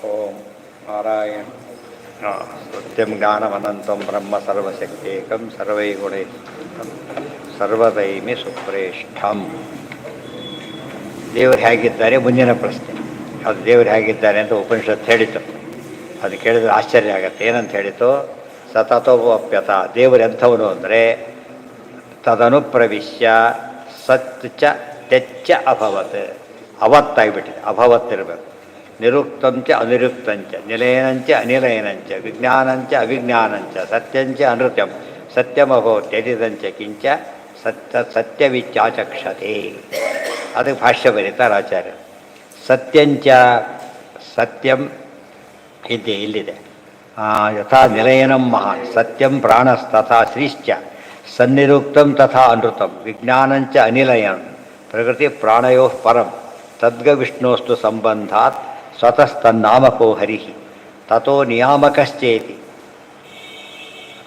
ಓಂ ನಾರಾಯಣ ಸತ್ಯಂ ಜ್ಞಾನಮನಂತಂ ಬ್ರಹ್ಮ ಸರ್ವಶಕ್ತೇಕಂ ಸರ್ವೈಗುಣೈಕಂ ಸರ್ವದೈಮಿ ಸುಪ್ರೇಷ್ಠಂ. ದೇವರು ಹೇಗಿದ್ದಾರೆ ಮುಂದಿನ ಪ್ರಶ್ನೆ. ಅದು ದೇವರು ಹೇಗಿದ್ದಾರೆ ಅಂತ ಉಪನಿಷತ್ತು ಹೇಳಿತು. ಅದು ಕೇಳಿದ್ರೆ ಆಶ್ಚರ್ಯ ಆಗುತ್ತೆ. ಏನಂತ ಹೇಳಿತು? ಸತತೋಪ್ಯತ, ದೇವರು ಎಂಥವನು ಅಂದರೆ ತದನುಪ್ರವಿಶ್ಯ ಸತ್ ಚ ತೆಚ್ಚ ಅಭವತ್, ಅವತ್ತಾಗಿಬಿಟ್ಟಿದೆ, ಅವತ್ತಿರಬೇಕು. ನಿರುಕ್ತಂಚ ಅನಿರುಕ್ತಂಚ ನಿಲಯನಂಚ ಅನಿಲಯನಂಚ ವಿಜ್ಞಾನಂಚ ಅವಿಜ್ಞಾನಂಚ ಸತ್ಯಂಚ ಅನೃತ್ಯಂ ಸತ್ಯಮಭವತ್ ಯದಿದಂಚ ಕಿಂಚ ಸತ್ಯವಿಚ್ಚಾಚಕ್ಷತೆ. ಅದಕ್ಕೆ ಭಾಷ್ಯ ಬರೀತಾರೆ ಆಚಾರ್ಯ. ಸತ್ಯಂಚ ಸತ್ಯಂ ಇಲ್ಲಿದೆ. ಯಥಾ ನಿಲಯನಂ ಮಹಾನ್ ಸತ್ಯಂ ಪ್ರಾಣಸ್ತಥಾ ಶ್ರೀಶ್ಚ ಸನ್ನಿರುಕ್ತಂ ತಥಾ ಅನೃತಂ ವಿಜ್ಞಾನಂಚ ಅನಿಲಯಂ ಪ್ರಕೃತಿ ಪ್ರಾಣಯೋ ಪರಂ ತದ್ಗವಿಷ್ಣೋಸ್ತು ಸಂಬಂಧಾತ್ ಸ್ವತಸ್ತನ್ನಾಮಕೋ ಹರಿಃ ತಥೋ ನಿಯಾಮಕಶ್ಚೇತಿ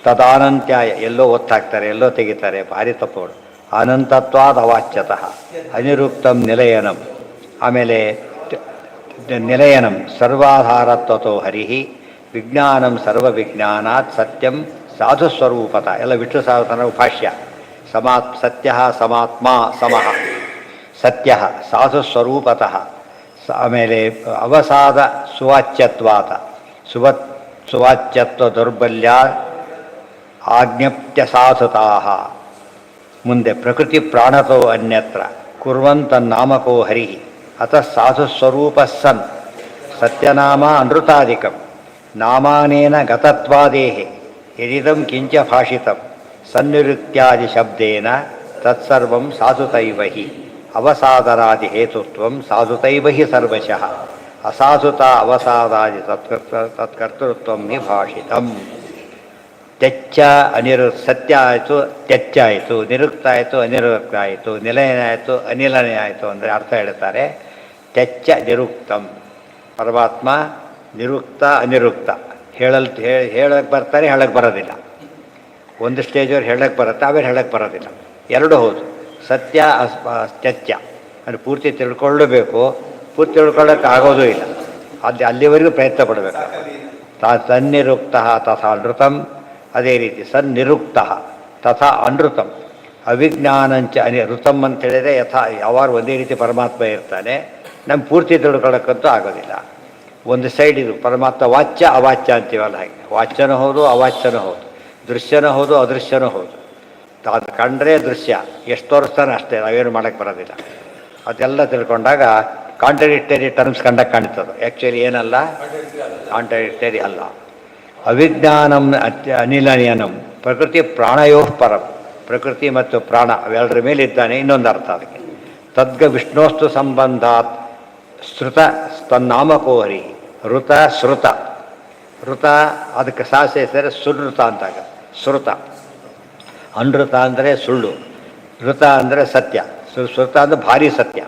ತದಾನಂತ್ಯಾಯ. ಎಲ್ಲೋ ಒತ್ತಾಕ್ತಾರೆ, ಎಲ್ಲೋ ತೆಗಿತಾರೆ, ಭಾರಿ ತಪ್ಪೋಡು. ಅನಂತತ್ವಾದ ಅವಾಚ್ಯತಃ ಅನಿರುಕ್ತಂ ನಿಲಯನಂ. ಆಮೇಲೆ ನಿಲಯನಂ ಸರ್ವಾಧಾರತ್ವತೋ ಹರಿಃ ವಿಜ್ಞಾನಂ ಸರ್ವವಿಜ್ಞಾನಾತ್ ಸತ್ಯಂ ಸಾಧುಸ್ವರೂಪತ. ಎಲ್ಲ ವಿಷ್ಣು ಸಹಸ್ರನಾಮ ಭಾಷ್ಯ. ಸತ್ಯ ಸಮಾತ್ಮ ಸಮಃ ಸತ್ಯ ಸಾಧುಸ್ವರೂಪತಃ. ಆಮೇಲೆ ಅವಸಾದ ಸುವಾಚ್ಯತ್ವಾತ ಸುವಾಚ್ಯತ್ವ ದೌರ್ಬಲ್ಯ ಆಜ್ಞಪ್ತ್ಯ ಸಾಧುತಾ. ಮುಂದೆ ಪ್ರಕೃತಿ ಪ್ರಾಣತೋ ಅನ್ಯತ್ರ ಕುರ್ವಂತನ್ನಾಮಕೋ ಹರಿ ಅತಃ ಸಾಧುಸ್ವರೂಪ ಸನ್ ಸತ್ಯನಾಮ ಅನೃತಾದಿಕಂ ನಾಮಾನೇನ ಗತತ್ವಾದೇಹೆ ಯದಿದಂ ಕಿಂಚ ಭಾಷಿತಂ ಸನ್ನಿರುಕ್ತ್ಯಾದಿ ಶಬ್ದೇನ ತತ್ಸರ್ವಂ ಸಾಧುತೈವ ಹಿ ಅವಸಾದರಾದಿ ಹೇತುತ್ವಂ ಸಾಧುತೈವ ಹಿ ಸರ್ವಶಃ ಅಸಾಧುತ ಅವಸಾದಾದಿ ತತ್ಕರ್ತೃತ್ವಂ ಹಿ ಭಾಷಿತಂ. ತೆಚ್ಚ ಸತ್ಯ ಆಯಿತು, ತೆಚ್ಚ ಆಯಿತು, ನಿರುಕ್ತ ಆಯಿತು, ಅನಿರುಕ್ತ ಆಯಿತು, ನಿಲಯನ ಆಯಿತು, ಅನಿಲನೆ ಆಯಿತು ಅಂದರೆ ಅರ್ಥ ಹೇಳ್ತಾರೆ. ತೆಚ್ಚ ನಿರುಕ್ತಂ, ಪರಮಾತ್ಮ ನಿರುಕ್ತ ಅನಿರುಕ್ತ. ಹೇಳಕ್ಕೆ ಬರ್ತಾರೆ, ಹೇಳಕ್ಕೆ ಬರೋದಿಲ್ಲ. ಒಂದು ಸ್ಟೇಜವ್ರು ಹೇಳಕ್ಕೆ ಬರುತ್ತೆ, ಆಮೇಲೆ ಹೇಳಕ್ಕೆ ಬರೋದಿಲ್ಲ. ಎರಡೂ ಹೌದು. ಸತ್ಯ ತೆಚ್ಚ ಅಂದರೆ ಪೂರ್ತಿ ತಿಳ್ಕೊಳ್ಳಬೇಕು, ಪೂರ್ತಿ ತಿಳ್ಕೊಳ್ಳೋಕೆ ಆಗೋದೂ ಇಲ್ಲ. ಅಲ್ಲಿವರೆಗೂ ಪ್ರಯತ್ನ ಪಡಬೇಕು. ಸನ್ನಿರುಕ್ತ ತಥಾ ಅನೃತಂ. ಅದೇ ರೀತಿ ಸನ್ನಿರುಕ್ತ ತಥಾ ಅನೃತಂ ಅವಿಜ್ಞಾನಂಚ ಋತಂ ಅಂತ ಹೇಳಿದರೆ ಯಾವಾಗ ಒಂದೇ ರೀತಿ ಪರಮಾತ್ಮ ಇರ್ತಾನೆ, ನಮ್ಗೆ ಪೂರ್ತಿ ತಿಳ್ಕೊಳ್ಳೋಕ್ಕಂತೂ ಆಗೋದಿಲ್ಲ. ಒಂದು ಸೈಡ್ ಇದು ಪರಮಾತ್ಮ ವಾಚ್ಯ ಅವಾಚ್ಯ ಅಂತೀವಲ್ಲ, ಹಾಗೆ ವಾಚ್ಯನೂ ಹೌದು ಅವಾಚ್ಯನೂ ಹೌದು, ದೃಶ್ಯನೂ ಹೌದು ಅದೃಶ್ಯನೂ ಹೌದು. ಅದು ಕಂಡ್ರೆ ದೃಶ್ಯ, ಎಷ್ಟು ತೋರಿಸ್ತಾನೆ ಅಷ್ಟೇ, ನಾವೇನು ಮಾಡೋಕ್ಕೆ ಬರೋದಿಲ್ಲ. ಅದೆಲ್ಲ ತಿಳ್ಕೊಂಡಾಗ ಕಾಂಟ್ರಡಿಕ್ಟರಿ ಟರ್ಮ್ಸ್ ಕಂಡಕ್ಕೆ ಕಾಣ್ತದೆ. ಆ್ಯಕ್ಚುಲಿ ಏನಲ್ಲ, ಕಾಂಟ್ರಡಿಕ್ಟರಿ ಅಲ್ಲ. ಅವಿಜ್ಞಾನಂ ಅನಿಲಯನಂ ಪ್ರಕೃತಿ ಪ್ರಾಣಯೋ ಪರಂ. ಪ್ರಕೃತಿ ಮತ್ತು ಪ್ರಾಣ ಅವೆಲ್ಲರ ಮೇಲಿದ್ದಾನೆ. ಇನ್ನೊಂದು ಅರ್ಥ ಅದಕ್ಕೆ. ತದ್ಗ ವಿಷ್ಣೋಸ್ತು ಸಂಬಂಧಾತ್ ಶ್ರುತ ತನ್ನಾಮಕೋ ಹರಿ ಋತ ಶ್ರುತ. ಋತ ಅದಕ್ಕೆ ಸಾಸೆ ಹೆಸರೆ ಸುನೃತ ಅಂತಾಗ ಶ್ರುತ. ಅನೃತ ಅಂದರೆ ಸುಳ್ಳು, ಋತ ಅಂದರೆ ಸತ್ಯ, ಶ್ರುತ ಅಂದರೆ ಭಾರಿ ಸತ್ಯ.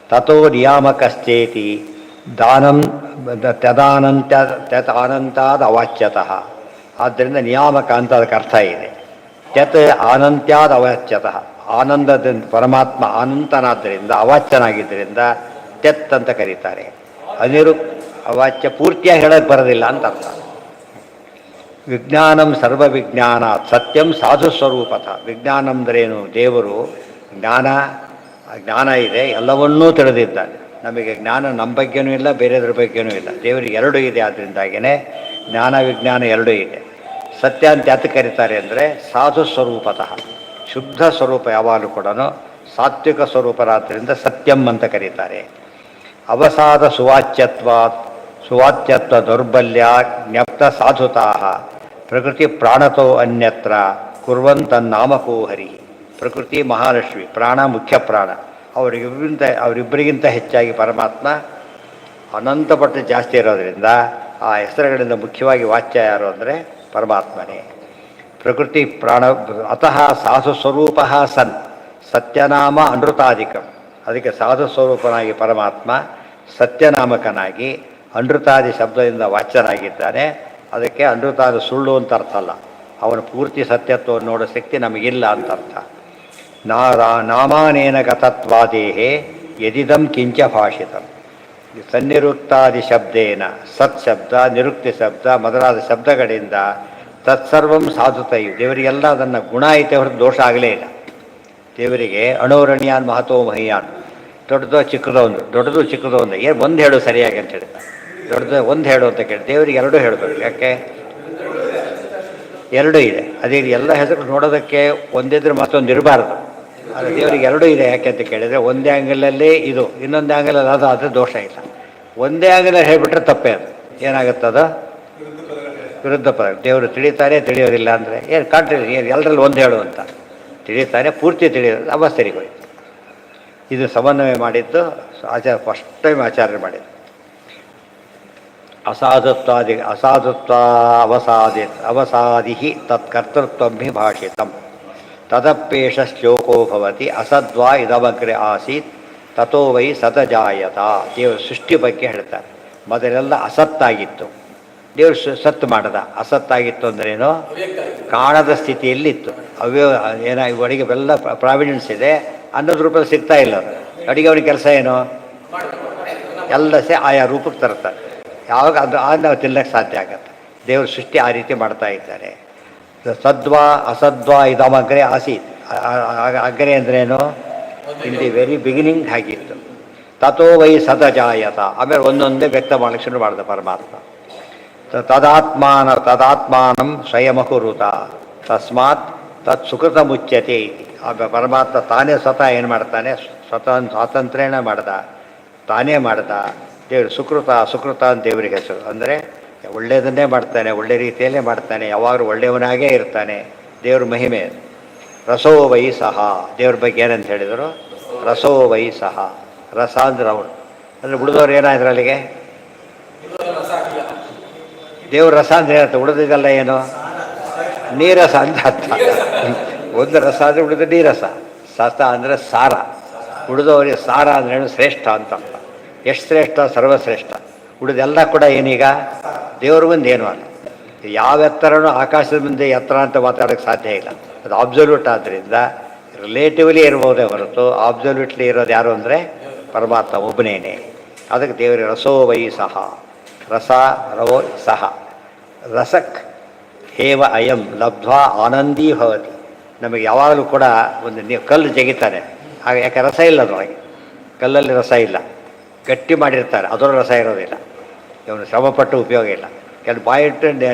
ತಥೋ ನಿಯಾಮಕಶ್ಚೇತಿ ದಾನಂ ಅನಂತಾದ ಅವಾಚ್ಯತಃ. ಆದ್ದರಿಂದ ನಿಯಾಮಕ ಅಂತ ಅದಕ್ಕೆ ಅರ್ಥ ಇದೆ. ತ್ಯತ್ ಅನಂತ್ಯಾದ ಅವಾಚ್ಯತಃ. ಆನಂದದಿಂದ ಪರಮಾತ್ಮ ಅನಂತನಾದ್ದರಿಂದ ಅವಾಚ್ಯನಾಗಿದ್ದರಿಂದ ತ್ಯತ್ ಅಂತ ಕರೀತಾರೆ. ಅವಾಚ್ಯ ಪೂರ್ತಿಯಾಗಿ ಹೇಳಕ್ಕೆ ಬರೋದಿಲ್ಲ ಅಂತ ಅರ್ಥ. ವಿಜ್ಞಾನಂ ಸರ್ವವಿಜ್ಞಾನ ಸತ್ಯಂ ಸಾಧುಸ್ವರೂಪತ. ವಿಜ್ಞಾನ ಅಂದ್ರೇನು? ದೇವರು ಜ್ಞಾನ ಇದೆ, ಎಲ್ಲವನ್ನೂ ತಿಳಿದಿದ್ದಾನೆ. ನಮಗೆ ಜ್ಞಾನ ನಮ್ಮ ಬಗ್ಗೆನೂ ಇಲ್ಲ, ಬೇರೆದ್ರ ಬಗ್ಗೆನೂ ಇಲ್ಲ. ದೇವರಿಗೆ ಎರಡೂ ಇದೆ. ಆದ್ದರಿಂದಾಗಿಯೇ ಜ್ಞಾನ ವಿಜ್ಞಾನ ಎರಡೂ ಇದೆ. ಸತ್ಯ ಅಂತ ಯಾಕೆ ಕರೀತಾರೆ ಅಂದರೆ ಸಾಧು ಸ್ವರೂಪತಃ, ಶುದ್ಧ ಸ್ವರೂಪ ಯಾವಾಗಲೂ ಕೂಡ ಸಾತ್ವಿಕ ಸ್ವರೂಪರಾದ್ದರಿಂದ ಸತ್ಯಂ ಅಂತ ಕರೀತಾರೆ. ಅವಸಾದ ಸುವಾಚ್ಯತ್ವ ದೌರ್ಬಲ್ಯ ಜ್ಞಪ್ತ ಸಾಧುತಾ ಪ್ರಕೃತಿ ಪ್ರಾಣತೋ ಅನ್ಯತ್ರ ಕುರ್ವಂತನ್ನಾಮಕೋ ಹರಿ. ಪ್ರಕೃತಿ ಮಹಾಲಕ್ಷ್ಮಿ, ಪ್ರಾಣ ಮುಖ್ಯ ಪ್ರಾಣ. ಅವರಿಬ್ಬರಿಗಿಂತ ಹೆಚ್ಚಾಗಿ ಪರಮಾತ್ಮ ಅನಂತಪಟ್ಟು ಜಾಸ್ತಿ ಇರೋದರಿಂದ ಆ ಹೆಸರುಗಳಿಂದ ಮುಖ್ಯವಾಗಿ ವಾಚ್ಯ ಯಾರು ಅಂದರೆ ಪರಮಾತ್ಮನೇ. ಪ್ರಕೃತಿ ಪ್ರಾಣ ಅತಃ ಸಾಧು ಸ್ವರೂಪ ಸನ್ ಸತ್ಯನಾಮ ಅನೃತಾದಿಕಂ. ಅದಕ್ಕೆ ಸಾಧು ಸ್ವರೂಪನಾಗಿ ಪರಮಾತ್ಮ ಸತ್ಯನಾಮಕನಾಗಿ ಅನೃತಾದಿ ಶಬ್ದದಿಂದ ವಾಚ್ಯನಾಗಿದ್ದಾನೆ. ಅದಕ್ಕೆ ಅನೃತಾದ ಸುಳ್ಳು ಅಂತ ಅರ್ಥ ಅಲ್ಲ, ಅವನ ಪೂರ್ತಿ ಸತ್ಯತ್ವವನ್ನು ನೋಡೋ ಶಕ್ತಿ ನಮಗಿಲ್ಲ ಅಂತ ಅರ್ಥ. ನಾಮಾನೇನ ಗತತ್ವಾದೇಹೇ ಯದಿದಂ ಕಿಂಚ ಭಾಷಿತಂ. ಸನ್ನಿರುಕ್ತಾದಿ ಶಬ್ದೇನ ಸತ್ ಶಬ್ದ ನಿರುಕ್ತಿ ಶಬ್ದ ಮೊದಲಾದ ಶಬ್ದಗಳಿಂದ ತತ್ಸರ್ವಂ ಸಾಧುತೈ ದೇವರಿಗೆಲ್ಲ ಅದನ್ನು ಗುಣ ಐತೆ ಹೊರತು ದೋಷ ಆಗಲೇ ಇಲ್ಲ. ದೇವರಿಗೆ ಅಣೋರಣೀಯಾನ್ ಮಹತೋ ಮಹಿಯಾನ್, ದೊಡ್ಡದೋ ಚಿಕ್ಕದೋ ಒಂದು, ದೊಡ್ಡದು ಚಿಕ್ಕದೋ ಒಂದು, ಏನು ಒಂದು ಹೇಳು ಸರಿಯಾಗಿ ಅಂತ ಹೇಳಿ, ದೊಡ್ಡದು ಒಂದು ಹೇಳು ಅಂತ ಕೇಳಿ ದೇವರಿಗೆ ಎರಡೂ ಹೇಳಬೇಕು. ಯಾಕೆ ಎರಡೂ ಇದೆ. ಅದೇ ಎಲ್ಲ ಹೆಸರು ನೋಡೋದಕ್ಕೆ ಒಂದಿದ್ರೆ ಮತ್ತೊಂದು ಇರಬಾರ್ದು. ಅದು ದೇವರಿಗೆ ಎರಡೂ ಇದೆ. ಯಾಕೆ ಅಂತ ಕೇಳಿದರೆ ಒಂದೇ ಆ್ಯಂಗಲಲ್ಲಿ ಇದು, ಇನ್ನೊಂದು ಆ್ಯಂಗಲಲ್ಲಿ ಅದು ದೋಷ ಇಲ್ಲ. ಒಂದೇ ಆ್ಯಂಗಲಲ್ಲಿ ಹೇಳಿಬಿಟ್ರೆ ತಪ್ಪೇ. ಅದು ಏನಾಗುತ್ತದು ವಿರುದ್ಧ ಪದ. ದೇವರು ತಿಳಿತಾರೆ ತಿಳಿಯೋದಿಲ್ಲ ಅಂದರೆ ಏನು ಕಾಣ್ತೀರಿ, ಏನು ಎಲ್ಲರಲ್ಲಿ ಒಂದು ಹೇಳು ಅಂತ ತಿಳಿತಾನೆ, ಪೂರ್ತಿ ತಿಳಿಯೋದು ಅವಸ್ಥೆಗೆ ಹೋಯ್ತು. ಇದು ಸಮನ್ವಯ ಮಾಡಿದ್ದು ಫಸ್ಟ್ ಟೈಮ್ ಆಚಾರ್ಯ ಮಾಡಿದ್ದು. ಅಸಾಧುತ್ವ ಅವಸಾದಿ ತತ್ಕರ್ತೃತ್ವಭಿ ಭಾಷಿತಂ ತದಪ್ಪೇಷ ಶ್ಲೋಕೋ ಭವತಿ ಅಸದ್ವಾ ಇದಮಗ್ರೆ ಆಸೀತ್ ತಥೋ ವೈ ಸತಜಾಯತ. ದೇವರು ಸೃಷ್ಟಿ ಬಗ್ಗೆ ಹೇಳ್ತಾರೆ. ಮೊದಲೆಲ್ಲ ಅಸತ್ತಾಗಿತ್ತು, ದೇವರು ಸತ್ತು ಮಾಡದ. ಅಸತ್ತಾಗಿತ್ತು ಅಂದ್ರೇನು, ಕಾಣದ ಸ್ಥಿತಿಯಲ್ಲಿತ್ತು. ಅಡಿಗೆ ಎಲ್ಲ ಪ್ರಾವಿಡೆನ್ಸ್ ಇದೆ, ಅನ್ನದ ರೂಪದಲ್ಲಿ ಸಿಗ್ತಾ ಇಲ್ಲ. ಅಡಿಗೆ ಅವನಿಗೆ ಕೆಲಸ ಏನು, ಎಲ್ಲ ಆಯಾ ರೂಪಕ್ಕೆ ತರ್ತಾರೆ. ಯಾವಾಗ ಅದು ನಾವು ತಿನ್ನಕ್ಕೆ ಸಾಧ್ಯ ಆಗತ್ತೆ. ದೇವರು ಸೃಷ್ಟಿ ಆ ರೀತಿ ಮಾಡ್ತಾ ಇದ್ದಾರೆ. ಸದ್ವಾ ಅಸದ್ವಾ ಇದಮಗ್ರೆ ಆಸೀತ್. ಅಗ್ರೆ ಅಂದ್ರೇನು, ಇನ್ ದಿ ವೆರಿ ಬಿಗಿನಿಂಗ್ ಆಗಿತ್ತು. ತಥೋ ವೈ ಸತಜಾಯತ. ಆಮೇಲೆ ಒಂದೊಂದೇ ವ್ಯಕ್ತ ಮಾಡಲಿಕ್ಕೆ ಶುರು ಮಾಡಿದ ಪರಮಾತ್ಮ. ತದಾತ್ಮಾನಂ ಸ್ವಯಮಕುರುತ ತಸ್ಮಾತ್ ತತ್ ಸುಕೃತ ಮುಚ್ಯತೆ ಇತಿ. ಪರಮಾತ್ಮ ತಾನೇ ಸ್ವತಃ ಏನು ಮಾಡ್ತಾನೆ, ಸ್ವತಃ ಸ್ವಾತಂತ್ರ್ಯನ ಮಾಡ್ದ, ತಾನೇ ಮಾಡ್ದ. ದೇವರು ಸುಕೃತ ಅಂತ ದೇವರಿಗೆ ಹೆಸರು. ಅಂದರೆ ಒಳ್ಳೆಯದನ್ನೇ ಮಾಡ್ತಾನೆ, ಒಳ್ಳೆ ರೀತಿಯಲ್ಲೇ ಮಾಡ್ತಾನೆ, ಯಾವಾಗಲೂ ಒಳ್ಳೆಯವನಾಗೇ ಇರ್ತಾನೆ. ದೇವ್ರ ಮಹಿಮೆ. ರಸೋ ವೈ ಸಹ. ದೇವ್ರ ಬಗ್ಗೆ ಏನಂತ ಹೇಳಿದರು, ರಸೋ ವೈ ಸಹ. ರಸ ಅಂದ್ರೆ ಅವನು ಅಂದರೆ ಉಳಿದವ್ರು ಏನಾದ್ರು ಅಲ್ಲಿಗೆ ದೇವ್ರ ರಸ ಅಂದರೆ ಏನಂತ, ಉಳಿದಿದ್ದಲ್ಲ ಏನು ನೀರಸ ಅಂತ ಅರ್ಥ. ಒಂದು ರಸ ಅಂದರೆ ಉಳಿದ ನೀರಸ. ಸತ ಅಂದರೆ ಸಾರ. ಉಳಿದವರಿಗೆ ಸಾರ ಅಂದ್ರೇನು, ಶ್ರೇಷ್ಠ ಅಂತ ಅರ್ಥ. ಎಷ್ಟು ಶ್ರೇಷ್ಠ, ಸರ್ವಶ್ರೇಷ್ಠ. ಉಳಿದೆಲ್ಲ ಕೂಡ ಏನೀಗ ದೇವ್ರ ಮುಂದೆ ಏನು ಅಲ್ಲ. ಯಾವ ಎತ್ತರನೂ ಆಕಾಶದ ಮುಂದೆ ಎತ್ತರ ಅಂತ ಮಾತಾಡೋಕ್ಕೆ ಸಾಧ್ಯ ಇಲ್ಲ. ಅದು ಆಬ್ಸಲ್ಯೂಟ್ ಆದ್ದರಿಂದ ರಿಲೇಟಿವ್ಲಿ ಇರ್ಬೋದೇ ಹೊರತು ಆಬ್ಸಲ್ಯೂಟ್ಲಿ ಇರೋದು ಯಾರು ಅಂದರೆ ಪರಮಾತ್ಮ ಒಬ್ಬನೇನೆ. ಅದಕ್ಕೆ ದೇವರಿಗೆ ರಸೋ ವೈ ಸಹ. ರಸ ರವೋ ಸಹ. ರಸಕ್ ಹೇವ ಅಯಂ ಲಬ್ಧ್ವಾ ಆನಂದೀ ಭವತಿ. ನಮಗೆ ಯಾವಾಗಲೂ ಕೂಡ ಒಂದು ಕಲ್ಲು ಜಗಿತಾನೆ, ಹಾಗೆ ಯಾಕೆ ರಸ ಇಲ್ಲ ಅದರೊಳಗೆ. ಕಲ್ಲಲ್ಲಿ ರಸ ಇಲ್ಲ, ಗಟ್ಟಿ ಮಾಡಿರ್ತಾರೆ, ಅದರ ರಸ ಇರೋದಿಲ್ಲ. ಇವನು ಶ್ರಮಪಟ್ಟು ಉಪಯೋಗ ಇಲ್ಲ. ಕೆಲವು ಬಾಯಿಟ್ಟು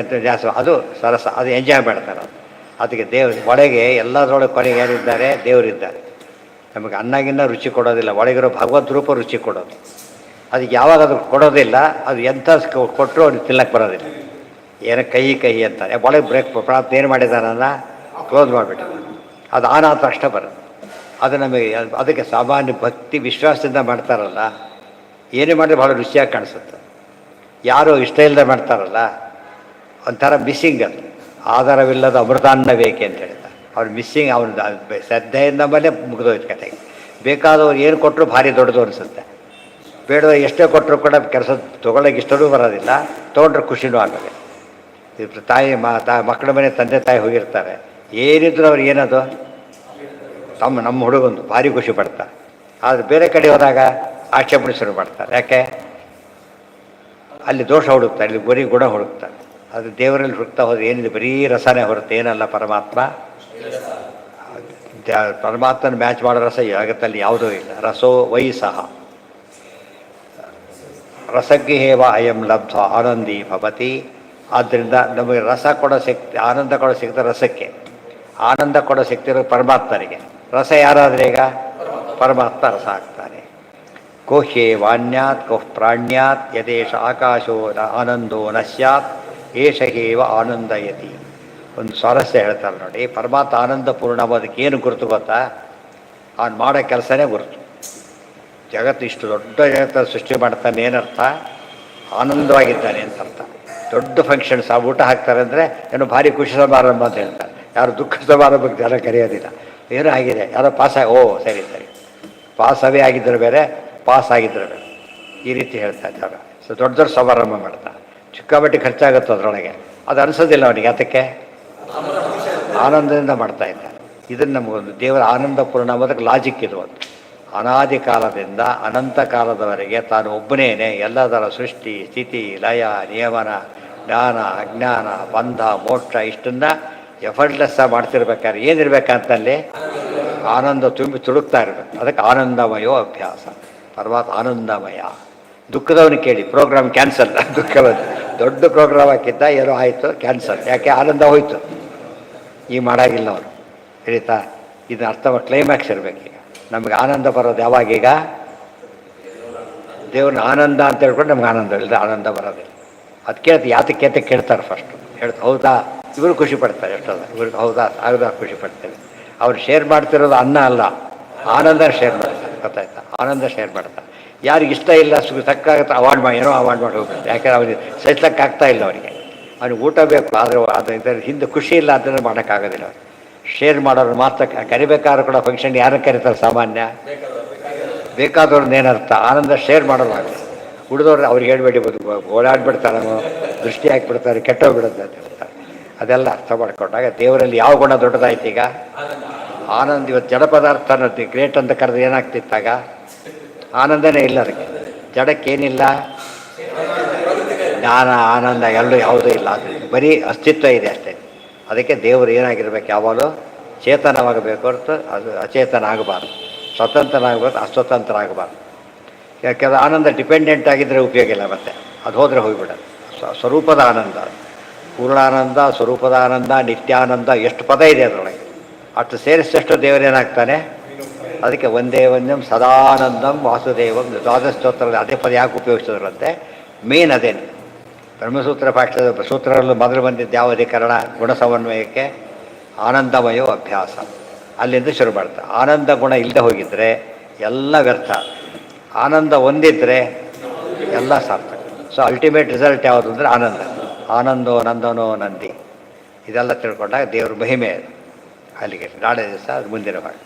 ಜಾಸ್ತಿ ಅದು ಸರಸ, ಅದು ಎಂಜಾಯ್ ಮಾಡ್ತಾರೆ. ಅದಕ್ಕೆ ಒಳಗೆ ಎಲ್ಲದರೊಳಗೆ ಕೊನೆಗೆ ಯಾರಿದ್ದಾರೆ, ದೇವರಿದ್ದಾರೆ. ನಮಗೆ ಅನ್ನಗಿನ್ನ ರುಚಿ ಕೊಡೋದಿಲ್ಲ, ಒಳಗಿರೋ ಭಗವದ್ ರೂಪ ರುಚಿ ಕೊಡೋದು. ಅದಕ್ಕೆ ಯಾವಾಗ ಅದು ಕೊಡೋದಿಲ್ಲ, ಅದು ಎಂಥ ಕೊಟ್ಟರು ಅವ್ನಿಗೆ ತಿನ್ನಕ್ಕೆ ಬರೋದಿಲ್ಲ. ಏನೋ ಕಹಿ ಅಂತಾರೆ. ಒಳಗೆ ಬ್ರೇಕ್ ಪ್ರಾಪ್ತ ಏನು ಮಾಡಿದಾನನ್ನ ಕ್ಲೋಸ್ ಮಾಡಿಬಿಟ್ಟು ಅದು ಆನ ತಕ್ಷಣ ಬರೋದು. ಅದು ನಮಗೆ ಅದಕ್ಕೆ ಸಾಮಾನ್ಯ ಭಕ್ತಿ ವಿಶ್ವಾಸದಿಂದ ಮಾಡ್ತಾರಲ್ಲ, ಏನೇ ಮಾಡಿದ್ರೆ ಭಾಳ ರುಚಿಯಾಗಿ ಕಾಣಿಸುತ್ತೆ. ಯಾರು ಇಷ್ಟ ಇಲ್ಲದೆ ಮಾಡ್ತಾರಲ್ಲ, ಒಂಥರ ಮಿಸ್ಸಿಂಗ್. ಅದು ಆಧಾರವಿಲ್ಲದ ಅಮೃತಾನ್ನ ಬೇಕೆ ಅಂತ ಹೇಳ್ತಾರೆ. ಅವ್ರು ಮಿಸ್ಸಿಂಗ್. ಅವ್ನು ಶ್ರದ್ಧೆಯಿಂದ ಮೇಲೆ ಮುಗಿದೋಯ್ತು ಕತೆಗೆ. ಬೇಕಾದವ್ರು ಏನು ಕೊಟ್ಟರು ಭಾರಿ ದೊಡ್ಡದು ಅನಿಸುತ್ತೆ. ಬೇಡದ ಎಷ್ಟೇ ಕೊಟ್ಟರು ಕೂಡ ಕೆಲಸ ತೊಗೊಳಕ್ಕೆ ಇಷ್ಟವೂ ಬರೋದಿಲ್ಲ, ತೊಗೊಂಡ್ರೆ ಖುಷಿನೂ ಆಗೋದಿಲ್ಲ. ಇದು ಮಕ್ಕಳ ಮನೆ ತಂದೆ ತಾಯಿ ಹೋಗಿರ್ತಾರೆ, ಏನಿದ್ರು ಅವ್ರು ಏನದು ನಮ್ಮ ಹುಡುಗಂದು ಭಾರಿ ಖುಷಿ ಪಡ್ತಾರೆ. ಆದರೆ ಬೇರೆ ಕಡೆ ಹೋದಾಗ ಆಕ್ಷೇಪಣೆ ಶುರು ಮಾಡ್ತಾರೆ. ಯಾಕೆ ಅಲ್ಲಿ ದೋಷ ಹುಡುಕ್ತಾರೆ, ಇಲ್ಲಿ ಬರೀ ಗುಣ ಹುಡುಕ್ತಾರೆ. ಅದು ದೇವರಲ್ಲಿ ಹುಡುಕ್ತಾ ಹೋದ್ರೆ ಏನಿದೆ, ಬರೀ ರಸನೇ ಹೊರತು ಏನಲ್ಲ. ಪರಮಾತ್ಮನ ಮ್ಯಾಚ್ ಮಾಡೋ ರಸ ಜಗತ್ತಲ್ಲಿ ಯಾವುದೂ ಇಲ್ಲ. ರಸೋ ವೈ ಸಹ. ರಸಕ್ಕೆ ಹೇವ ಅಯಂ ಲಬ್ಧ ಆನಂದಿ ಭವತಿ. ಆದ್ದರಿಂದ ನಮಗೆ ರಸ ಕೊಡೋ ಶಕ್ತಿ, ಆನಂದ ಕೊಡೋ ಶಕ್ತಿ ರಸಕ್ಕೆ, ಆನಂದ ಕೊಡೋ ಶಕ್ತಿ ಇರೋ ಪರಮಾತ್ಮನಿಗೆ. ರಸ ಯಾರಾದರೆ ಈಗ ಪರಮಾತ್ಮ ರಸ ಆಗ್ತಾನೆ. ಕೋಹ್ಯೇ ವಾಣ್ಯಾತ್ ಕೋಹ್ ಪ್ರಾಣ್ಯಾತ್ ಯದೇಶ ಆಕಾಶೋ ಆನಂದೋ ನ ಸ್ಯಾತ್ ಏಷ ಹೇವ ಆನಂದಯತಿ. ಒಂದು ಸ್ವಾರಸ್ಯ ಹೇಳ್ತಾರೆ ನೋಡಿ. ಪರಮಾತ್ಮ ಆನಂದ ಪೂರ್ಣ ಅದಕ್ಕೆ ಏನು ಗುರುತು ಗೊತ್ತಾ, ಅವನು ಮಾಡೋ ಕೆಲಸನೇ ಗುರುತು. ಜಗತ್ತು ಇಷ್ಟು ದೊಡ್ಡ ಜಗತ್ತನ್ನು ಸೃಷ್ಟಿ ಮಾಡ್ತಾನೆ, ಏನರ್ಥ, ಆನಂದವಾಗಿದ್ದಾನೆ ಅಂತ ಅರ್ಥ. ದೊಡ್ಡ ಫಂಕ್ಷನ್ಸ್ ಆ ಊಟ ಹಾಕ್ತಾರೆ ಅಂದರೆ ಏನೋ ಭಾರಿ ಖುಷಿ ಸಮಾರಂಭ ಅಂತ ಹೇಳ್ತಾರೆ. ಯಾರು ದುಃಖ ಸಮಾರಂಭಕ್ಕೆ ಜನ ಕರೆಯೋದಿಲ್ಲ. ಏನೋ ಆಗಿದೆ, ಯಾರೋ ಓ ಸರಿ ಪಾಸವೇ ಆಗಿದ್ದರೆ ಬೇರೆ, ಪಾಸ್ ಆಗಿದ್ದರೆ ಬೇರೆ, ಈ ರೀತಿ ಹೇಳ್ತಾ ಇದ್ದಾರೆ. ದೊಡ್ಡ ದೊಡ್ಡ ಸಮಾರಂಭ ಮಾಡ್ತಾ, ಚಿಕ್ಕಾಬಟ್ಟಿ ಖರ್ಚಾಗುತ್ತೆ ಅದರೊಳಗೆ. ಅದು ಅನಿಸೋದಿಲ್ಲ ಅವನಿಗೆ. ಅದಕ್ಕೆ ಆನಂದದಿಂದ ಮಾಡ್ತಾ ಇದ್ದಾರೆ. ಇದನ್ನು ನಮಗೊಂದು ದೇವರ ಆನಂದ ಪೂರ್ಣ ಅನ್ನೋದಕ್ಕೆ ಲಾಜಿಕ್ ಇದು. ಒಂದು ಅನಾದಿ ಕಾಲದಿಂದ ಅನಂತ ಕಾಲದವರೆಗೆ ತಾನು ಒಬ್ಬನೇನೆ ಎಲ್ಲದರ ಸೃಷ್ಟಿ ಸ್ಥಿತಿ ಲಯ ನಿಯಮನ ಜ್ಞಾನ ಅಜ್ಞಾನ ಬಂಧ ಮೋಕ್ಷ ಇಷ್ಟನ್ನು ಎಫರ್ಟ್ಲೆಸ್ ಮಾಡ್ತಿರ್ಬೇಕಾದ್ರೆ ಏನಿರ್ಬೇಕಂತಲ್ಲಿ ಆನಂದ ತುಂಬಿ ತುಡುಕ್ತಾ ಇರಬೇಕು. ಅದಕ್ಕೆ ಆನಂದಮಯೋ ಅಭ್ಯಾಸ. ಪರಮಾತ್ಮ ಆನಂದಮಯ. ದುಃಖದವನು ಕೇಳಿ ಪ್ರೋಗ್ರಾಮ್ ಕ್ಯಾನ್ಸಲ್. ದುಃಖವನ್ನು ದೊಡ್ಡ ಪ್ರೋಗ್ರಾಮ್ ಹಾಕಿದ್ದ ಏನೋ ಆಯಿತು ಕ್ಯಾನ್ಸಲ್. ಯಾಕೆ ಆನಂದ ಹೋಯ್ತು. ಈ ಮಾಡಾಗಿಲ್ಲ ಅವರು ಹೇಳಿತಾ. ಇದನ್ನ ಅರ್ಥ ಕ್ಲೈಮ್ಯಾಕ್ಸ್ ಇರಬೇಕೀಗ. ನಮಗೆ ಆನಂದ ಬರೋದು ಯಾವಾಗೀಗ ದೇವ್ರನ್ನ ಆನಂದ ಅಂತ ಹೇಳ್ಕೊಂಡು ನಮ್ಗೆ ಆನಂದ ಇಲ್ಲದೆ ಆನಂದ ಬರೋದಿಲ್ಲ. ಅದು ಕೇಳ್ತು ಯಾತಕ್ಕೆ ಕೇಳ್ತಾರೆ ಫಸ್ಟು. ಹೇಳ್ತು ಹೌದಾ, ಇವರು ಖುಷಿ ಪಡ್ತಾರೆ ಎಷ್ಟೋದ ಇವ್ರಿಗೆ ಹೌದಾ ಆಗದ ಖುಷಿ ಪಡ್ತೇವೆ. ಅವ್ರು ಶೇರ್ ಮಾಡ್ತಿರೋದು ಅನ್ನ ಅಲ್ಲ, ಆನಂದ ಶೇರ್ ಮಾಡ್ತಾರೆ. ಗೊತ್ತಾಯ್ತಾ? ಆನಂದ ಶೇರ್ ಮಾಡ್ತಾರೆ. ಯಾರಿಗೆ ಇಷ್ಟ ಇಲ್ಲ ತಕ್ಕಾಗುತ್ತೆ ಅವಾಯ್ಡ್ ಮಾಡಿ ಏನೋ ಅವಾಯ್ಡ್ ಮಾಡಿ ಹೋಗ್ಬಿಡ್ತಾರೆ. ಯಾಕಂದ್ರೆ ಅವ್ರಿಗೆ ಸಹಿಸ್ಲಿಕ್ಕಾಗ್ತಾ ಇಲ್ಲ ಅವರಿಗೆ. ಅವ್ನಿಗೆ ಊಟ ಬೇಕು, ಆದರೆ ಇದರ ಹಿಂದೆ ಖುಷಿ ಇಲ್ಲ ಅಂತಂದ್ರೆ ಮಾಡೋಕ್ಕಾಗೋದಿಲ್ಲ. ಅವ್ರು ಶೇರ್ ಮಾಡೋರು ಮಾತ್ರ ಕರಿಬೇಕಾದ್ರೂ ಕೂಡ ಫಂಕ್ಷನ್ ಯಾರನ್ನು ಕರೀತಾರೆ ಸಾಮಾನ್ಯ ಬೇಕಾದವ್ರನ್ನ ಏನರ್ಥ ಆನಂದ ಶೇರ್ ಮಾಡೋರು ಆಗಲ್ಲ. ಉಳಿದವ್ರು ಅವ್ರಿಗೆ ಹೇಳ್ಬೇಡಿ ಓಡಾಡ್ಬಿಡ್ತಾರೆ, ದೃಷ್ಟಿ ಹಾಕಿಬಿಡ್ತಾರೆ, ಕೆಟ್ಟೋಗ್ಬಿಡುತ್ತೆ ಅಂತ ಹೇಳ್ತಾರೆ. ಅದೆಲ್ಲ ಅರ್ಥ ಮಾಡ್ಕೊಂಡಾಗ ದೇವರಲ್ಲಿ ಯಾವ ಗುಣ ದೊಡ್ಡದಾಯ್ತು ಈಗ ಆನಂದ. ಇವತ್ತು ಜಡ ಪದಾರ್ಥ ಅನ್ನೋದು ಗ್ರೇಟ್ ಅಂತ ಕರೆದು ಏನಾಗ್ತಿತ್ತಾಗ ಆನಂದನೇ ಇಲ್ಲ. ಅದಕ್ಕೆ ಜಡಕ್ಕೇನಿಲ್ಲ ಜ್ಞಾನ ಆನಂದ ಎಲ್ಲೂ ಯಾವುದೂ ಇಲ್ಲ. ಅದು ಬರೀ ಅಸ್ತಿತ್ವ ಇದೆ ಅಷ್ಟೇ. ಅದಕ್ಕೆ ದೇವರು ಏನಾಗಿರ್ಬೇಕು ಯಾವಾಗಲೂ ಚೇತನವಾಗಬೇಕು ಹೊರತು ಅದು ಅಚೇತನ ಆಗಬಾರ್ದು. ಸ್ವತಂತ್ರನಾಗಬಾರ್ದು, ಅಸ್ವತಂತ್ರ ಆಗಬಾರ್ದು. ಯಾಕೆಂದರೆ ಆನಂದ ಡಿಪೆಂಡೆಂಟ್ ಆಗಿದ್ದರೆ ಉಪಯೋಗ ಇಲ್ಲ. ಮತ್ತೆ ಅದು ಹೋದರೆ ಹೋಗಿಬಿಡೋದು. ಸ್ವರೂಪದ ಆನಂದ, ಪೂರ್ಣಾನಂದ, ಸ್ವರೂಪದ ಆನಂದ, ನಿತ್ಯಾನಂದ, ಎಷ್ಟು ಪದ ಇದೆ ಅದರೊಳಗೆ. ಅಷ್ಟು ಸೇರಿಸಷ್ಟು ದೇವರೇನಾಗ್ತಾನೆ. ಅದಕ್ಕೆ ಒಂದೇ ಒಂದಂ ಸದಾನಂದಂ ವಾಸುದೇವಂ ದ್ವಾದಶ ಸ್ತೋತ್ರದ ಅದೇ ಪದ ಯಾಕೆ ಉಪಯೋಗಿಸಿದ್ರಂತೆ ಮೇನ್ ಅದೇನು. ಬ್ರಹ್ಮಸೂತ್ರ ಭಾಷ್ಯದ ಸೂತ್ರಗಳಲ್ಲಿ ಮೊದಲು ಬಂದಿದ್ದು ಯಾವ ಅಧಿಕರಣ ಗುಣ ಸಮನ್ವಯಕ್ಕೆ ಆನಂದಮಯೋ ಅಭ್ಯಾಸ. ಅಲ್ಲಿಂದ ಶುರು ಮಾಡ್ತಾರೆ. ಆನಂದ ಗುಣ ಇಲ್ಲದೆ ಹೋಗಿದ್ರೆ ಎಲ್ಲ ವ್ಯರ್ಥ, ಆನಂದ ಹೊಂದಿದ್ರೆ ಎಲ್ಲ ಸಾರ್ಥಕ. ಸೊ ಅಲ್ಟಿಮೇಟ್ ರಿಸಲ್ಟ್ ಯಾವುದು ಅಂದರೆ ಆನಂದ. ಆನಂದೋ ನಂದನೋ ನಂದಿ. ಇದೆಲ್ಲ ತಿಳ್ಕೊಂಡಾಗ ದೇವ್ರ ಮಹಿಮೆ ಅದು. ಅಲ್ಲಿಗೆ ನಾಳೆ ದಿವಸ ಅದು ಮುಂದಿನ ಭಾಗ.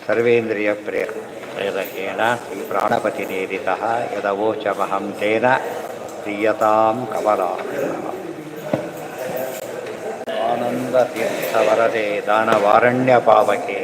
ಸರ್ವೇಂದ್ರಿಯ ಪ್ರೇರಕೇಣ ಶ್ರೀ ಪ್ರಾಣಪತಿ ನೇರಿತ ಯದವೋಚಮಹಂ ತೇನ ಪ್ರಿಯತಾಂ ಕಮಲಾ. ಆನಂದ ತೀರ್ಥವರದೆ ದಾನವಾರಣ್ಯ ಪಾವಕೆ